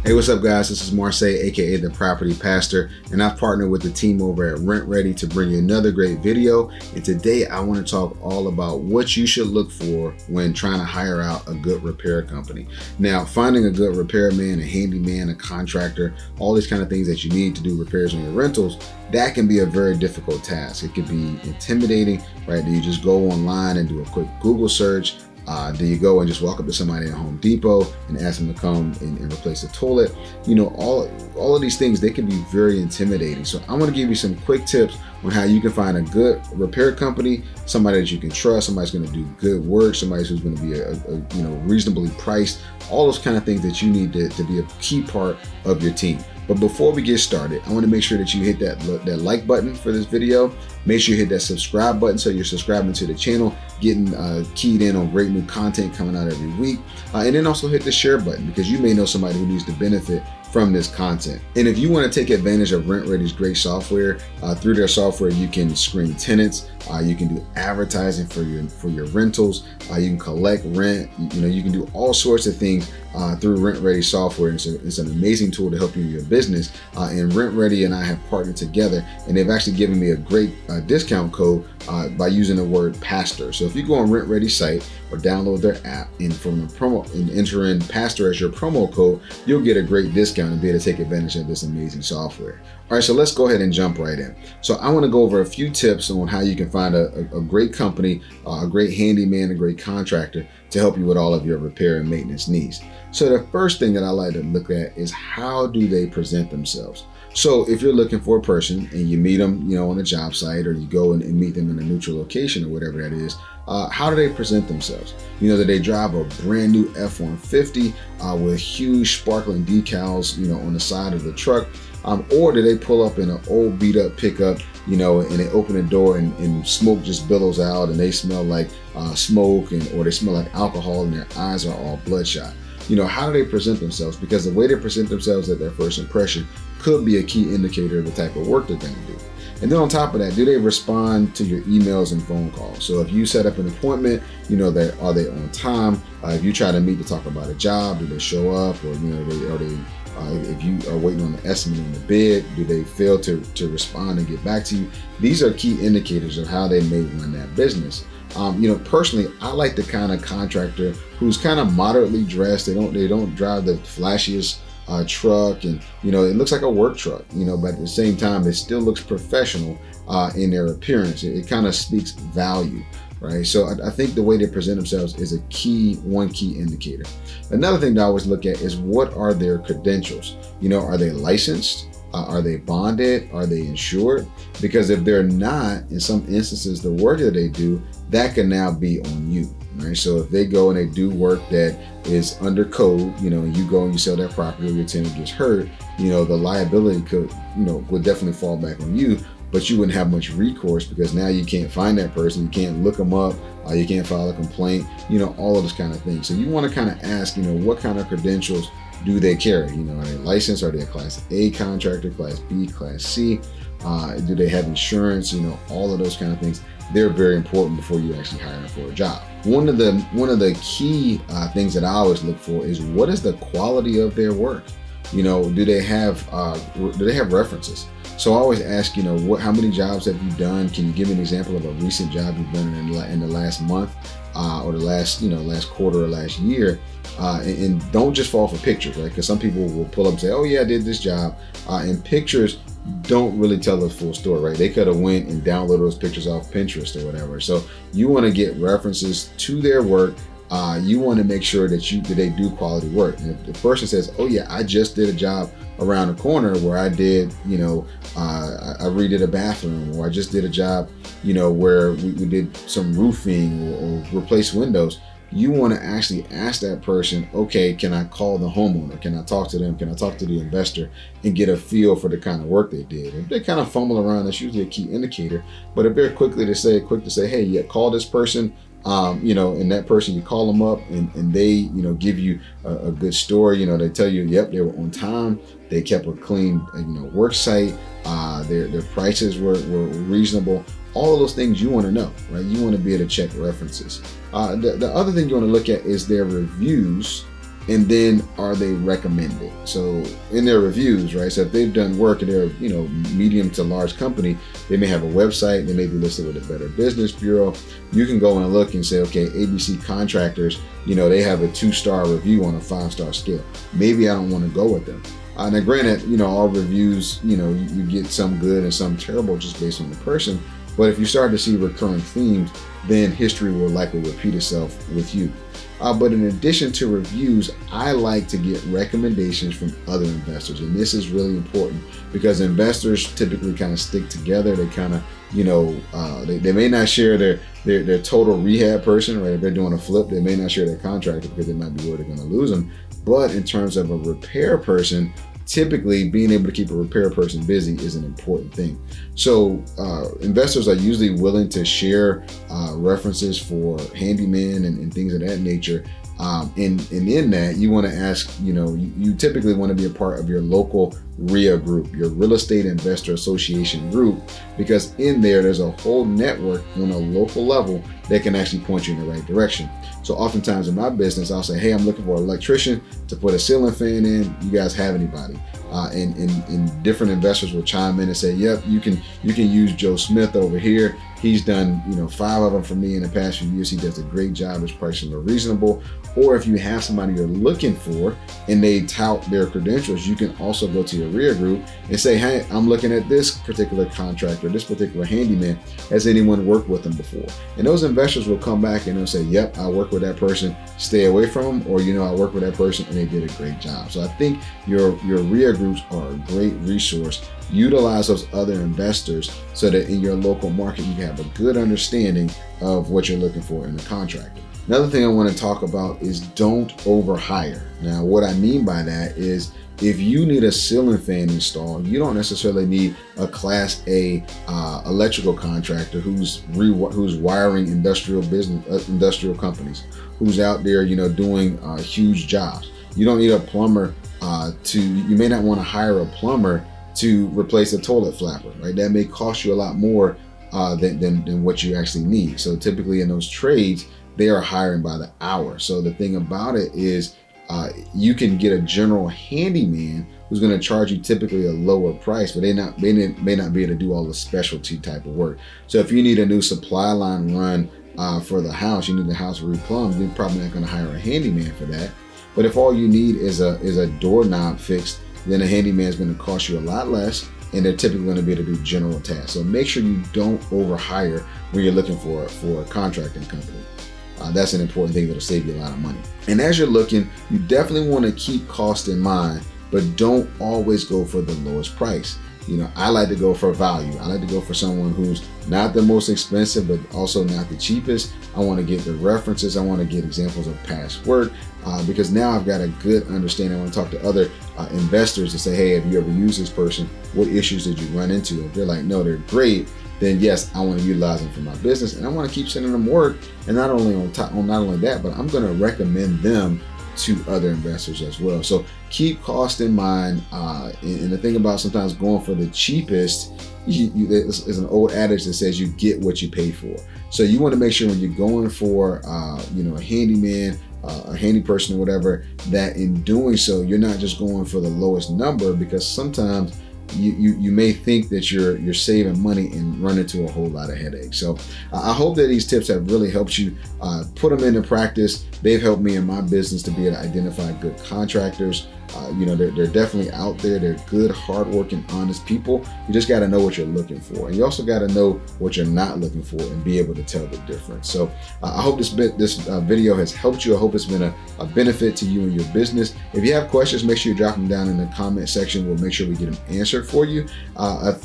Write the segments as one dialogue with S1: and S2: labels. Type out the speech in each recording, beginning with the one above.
S1: Hey, what's up, guys? This is Marseille, aka the Property Pastor, and I've partnered with the team over at Rent Ready to bring you another great video. And today I want to talk all about what you should look for when trying to hire out a good repair company. Now, finding a good repairman, a handyman, a contractor, all these kind of things that you need to do repairs on your rentals, that can be a very difficult task. It could be intimidating, right? Do you just go online and do a quick Google search? Do you go and just walk up to somebody at Home Depot and ask them to come and replace the toilet? You know, all of these things, they can be very intimidating. So I want to give you some quick tips on how you can find a good repair company, somebody that you can trust, somebody's going to do good work, somebody who's going to be a reasonably priced, all those kind of things that you need to be a key part of your team. But before we get started, I want to make sure that you hit that like button for this video. Make sure you hit that subscribe button so you're subscribing to the channel, getting keyed in on great new content coming out every week. And then also hit the share button because you may know somebody who needs to benefit from this content. And if you want to take advantage of Rent Ready's great software, through their software you can screen tenants, you can do advertising for your rentals, you can collect rent, you can do all sorts of things through Rent Ready software. It's an amazing tool to help you in your business. And Rent Ready and I have partnered together, and they've actually given me a great discount code by using the word pastor. So if you go on Rent Ready site or download their app and from the promo and enter in pastor as your promo code, you'll get a great discount and be able to take advantage of this amazing software. All right, so let's go ahead and jump right in. So I want to go over a few tips on how you can find a great company, a great handyman, a great contractor to help you with all of your repair and maintenance needs. So the first thing that I like to look at is how do they present themselves? So if you're looking for a person and you meet them, on a job site, or you go and meet them in a neutral location or whatever that is, how do they present themselves? Do they drive a brand new F-150 with huge sparkling decals, on the side of the truck? Or do they pull up in an old beat up pickup, and they open the door and smoke just billows out and they smell like smoke or they smell like alcohol and their eyes are all bloodshot? How do they present themselves? Because the way they present themselves at their first impression could be a key indicator of the type of work they're going to do. And then on top of that, do they respond to your emails and phone calls? So if you set up an appointment, are they on time? If you try to meet to talk about a job, do they show up? Or if you are waiting on the estimate on the bid, do they fail to respond and get back to you? These are key indicators of how they may run that business. Personally, I like the kind of contractor who's kind of moderately dressed. They don't drive the flashiest truck, and it looks like a work truck, but at the same time it still looks professional in their appearance. It kind of speaks value, right? So I think the way they present themselves is one key indicator. Another thing that I always look at is what are their credentials. Are they licensed? Are they bonded? Are they insured? Because if they're not, in some instances, the work that they do, that can now be on you, right? So if they go and they do work that is under code, and you go and you sell that property or your tenant gets hurt, the liability could, would definitely fall back on you, but you wouldn't have much recourse because now you can't find that person, you can't look them up, you can't file a complaint, all of this kind of thing. So you want to kind of ask, what kind of credentials do they carry? Are they licensed? Are they a Class A contractor, Class B, Class C? Do they have insurance? All of those kind of things. They're very important before you actually hire them for a job. One of the key things that I always look for is what is the quality of their work? Do they have references? So I always ask, how many jobs have you done? Can you give me an example of a recent job you've done in the last month or the last quarter or last year? And don't just fall for pictures, right? Because some people will pull up and say, oh yeah, I did this job. And pictures don't really tell the full story, right? They could have went and downloaded those pictures off Pinterest or whatever. So you want to get references to their work. You want to make sure that they do quality work. And if the person says, oh yeah, I just did a job around the corner where I did, I redid a bathroom, or I just did a job, where we did some roofing or replaced windows. You want to actually ask that person, okay, can I call the homeowner? Can I talk to them? Can I talk to the investor and get a feel for the kind of work they did? If they kind of fumble around, that's usually a key indicator. But if they're quick to say, hey, yeah, call this person, and that person, you call them up and they, give you a good story. They tell you, yep, they were on time. They kept a clean, work site. Their prices were reasonable. All of those things you want to know, right? You want to be able to check references. The other thing you want to look at is their reviews And then are they recommended? So in their reviews, right? So if they've done work and they're, medium to large company, they may have a website, they may be listed with a Better Business Bureau. You can go and look and say, okay, ABC Contractors, they have a 2-star review on a 5-star scale. Maybe I don't want to go with them. Now granted, all reviews, you get some good and some terrible just based on the person. But if you start to see recurring themes, then history will likely repeat itself with you. But in addition to reviews, I like to get recommendations from other investors. And this is really important because investors typically kind of stick together. They kind of, they may not share their total rehab person, right? If they're doing a flip, they may not share their contractor because they might be worried they're going to lose them. But in terms of a repair person, typically being able to keep a repair person busy is an important thing. So investors are usually willing to share references for handyman and things of that nature. And in that, you want to ask, you typically want to be a part of your local RIA group, your Real Estate Investor Association group, because in there's a whole network on a local level that can actually point you in the right direction. So oftentimes in my business, I'll say, hey, I'm looking for an electrician to put a ceiling fan in. You guys have anybody? And different investors will chime in and say, yep, you can use Joe Smith over here. He's done 5 of them for me in the past few years. He does a great job. His prices are reasonable. Or if you have somebody you're looking for and they tout their credentials, you can also go to your RIA group and say, hey, I'm looking at this particular contractor, this particular handyman. Has anyone worked with them before? And those investors will come back and they'll say, yep, I work with that person, stay away from them. Or, I work with that person and they did a great job. So I think your RIA groups are a great resource. Utilize those other investors so that in your local market, you have a good understanding of what you're looking for in a contractor. Another thing I want to talk about is don't overhire. Now, what I mean by that is if you need a ceiling fan installed, you don't necessarily need a Class A electrical contractor who's wiring industrial companies, who's out there, doing huge jobs. You don't need a plumber you may not want to hire a plumber to replace a toilet flapper, right? That may cost you a lot more than what you actually need. So typically in those trades, they are hiring by the hour. So the thing about it is you can get a general handyman who's going to charge you typically a lower price, but they may not be able to do all the specialty type of work. So if you need a new supply line run for the house, you need the house replumbed, you're probably not going to hire a handyman for that. But if all you need is a doorknob fixed, then a handyman is going to cost you a lot less, and they're typically going to be able to do general tasks. So make sure you don't overhire when you're looking for a contracting company. That's an important thing that'll save you a lot of money. And as you're looking, you definitely want to keep cost in mind, but don't always go for the lowest price. I like to go for value. I like to go for someone who's not the most expensive, but also not the cheapest. I want to get the references. I want to get examples of past work because now I've got a good understanding. I want to talk to other investors to say, hey, have you ever used this person? What issues did you run into? If they're like, no, they're great, then yes, I want to utilize them for my business, and I want to keep sending them work. And not only that, but I'm going to recommend them to other investors as well. So keep cost in mind. And the thing about sometimes going for the cheapest, there's an old adage that says you get what you pay for. So you want to make sure when you're going for a handyman, a handy person or whatever, that in doing so, you're not just going for the lowest number, because sometimes you may think that you're saving money and run into a whole lot of headaches. So I hope that these tips have really helped you put them into practice. They've helped me in my business to be able to identify good contractors. They're definitely out there. They're good, hardworking, honest people. You just got to know what you're looking for, and you also got to know what you're not looking for and be able to tell the difference. So I hope this video has helped you. I hope it's been a benefit to you and your business. If you have questions, make sure you drop them down in the comment section. We'll make sure we get them answered for you.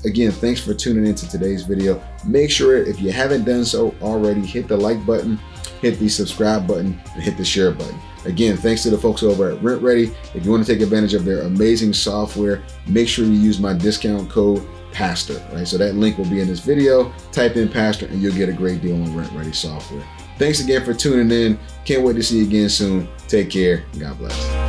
S1: Again, thanks for tuning into today's video. Make sure, if you haven't done so already, hit the like button, hit the subscribe button, and hit the share button. Again, thanks to the folks over at RentRedi. If you want to take advantage of their amazing software, make sure you use my discount code PASTOR, right? So that link will be in this video. Type in PASTOR and you'll get a great deal on RentRedi software. Thanks again for tuning in. Can't wait to see you again soon. Take care. God bless.